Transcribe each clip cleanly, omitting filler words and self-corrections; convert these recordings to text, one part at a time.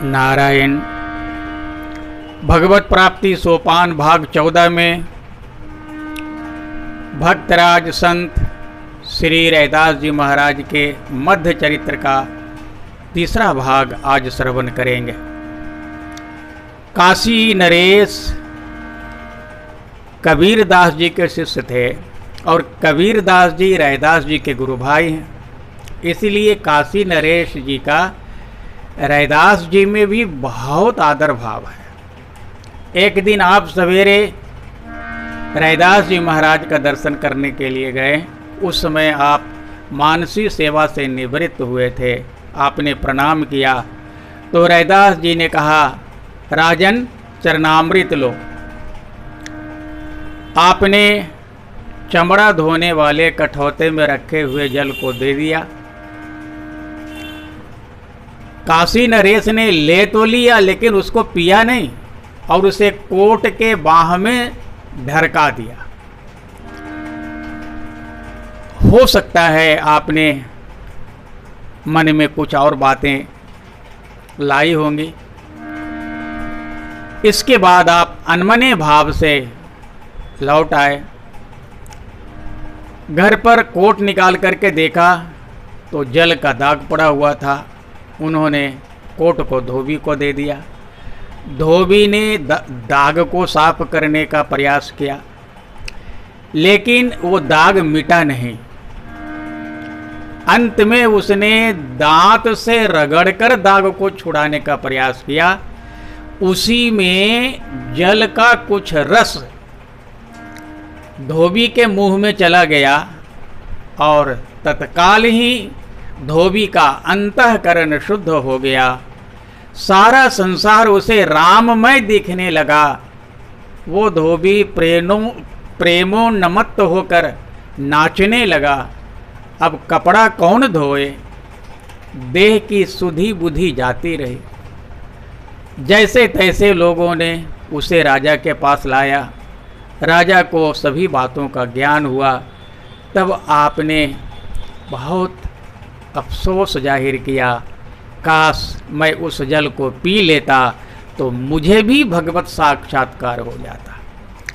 नारायण। भगवत प्राप्ति सोपान भाग 14 में भक्तराज संत श्री रैदास जी महाराज के मध्य चरित्र का तीसरा भाग आज श्रवण करेंगे। काशी नरेश कबीर दास जी के शिष्य थे और कबीर दास जी रैदास जी के गुरु भाई हैं, इसलिए काशी नरेश जी का रैदास जी में भी बहुत आदर भाव है। एक दिन आप सवेरे रैदास जी महाराज का दर्शन करने के लिए गए। उस समय आप मानसी सेवा से निवृत्त हुए थे। आपने प्रणाम किया तो रैदास जी ने कहा, राजन चरणामृत लो। आपने चमड़ा धोने वाले कठौते में रखे हुए जल को दे दिया। काशी नरेश ने ले तो लिया लेकिन उसको पिया नहीं और उसे कोट के बाह में ढरका दिया। हो सकता है आपने मन में कुछ और बातें लाई होंगी। इसके बाद आप अनमने भाव से लौट आए। घर पर कोट निकाल करके देखा तो जल का दाग पड़ा हुआ था। उन्होंने कोट को धोबी को दे दिया। धोबी ने दाग को साफ करने का प्रयास किया लेकिन वो दाग मिटा नहीं। अंत में उसने दांत से रगड़कर दाग को छुड़ाने का प्रयास किया। उसी में जल का कुछ रस धोबी के मुंह में चला गया और तत्काल ही धोबी का अंतःकरण शुद्ध हो गया। सारा संसार उसे राममय दिखने लगा। वो धोबी प्रेमोन्मत्त होकर नाचने लगा। अब कपड़ा कौन धोए, देह की सुधि बुद्धि जाती रही। जैसे तैसे लोगों ने उसे राजा के पास लाया। राजा को सभी बातों का ज्ञान हुआ। तब आपने बहुत अफसोस जाहिर किया, काश मैं उस जल को पी लेता तो मुझे भी भगवत साक्षात्कार हो जाता।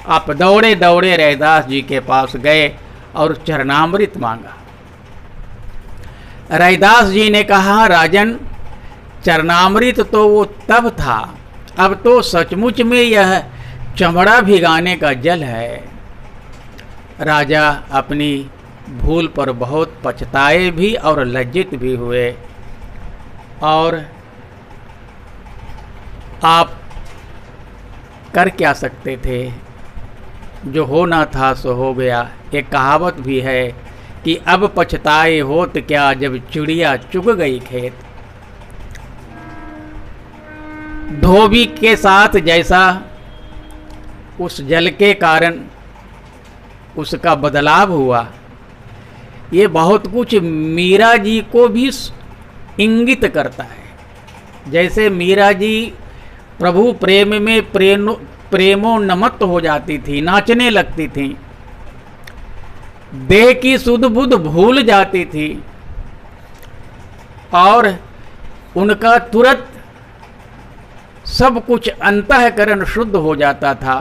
आप दौड़े दौड़े रैदास जी के पास गए और चरणामृत मांगा। रैदास जी ने कहा, राजन चरणामृत तो वो तब था, अब तो सचमुच में यह चमड़ा भिगाने का जल है। राजा अपनी भूल पर बहुत पछताए भी और लज्जित भी हुए। और आप कर क्या सकते थे, जो होना था सो हो गया। एक कहावत भी है कि अब पछताए होत क्या जब चिड़िया चुग गई खेत। धोबी के साथ जैसा उस जल के कारण उसका बदलाव हुआ, ये बहुत कुछ मीरा जी को भी इंगित करता है। जैसे मीरा जी प्रभु प्रेम में प्रेमोन्मत्त हो जाती थी, नाचने लगती थी, देह की सुध बुध भूल जाती थी और उनका तुरंत सब कुछ अंतःकरण शुद्ध हो जाता था।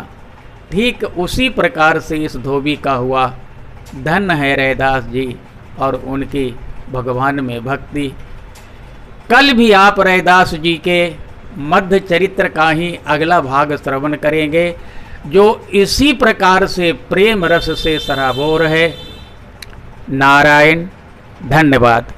ठीक उसी प्रकार से इस धोबी का हुआ। धन्य है रैदास जी और उनकी भगवान में भक्ति। कल भी आप रैदास जी के मध्य चरित्र का ही अगला भाग श्रवण करेंगे, जो इसी प्रकार से प्रेम रस से सराबोर है। नारायण। धन्यवाद।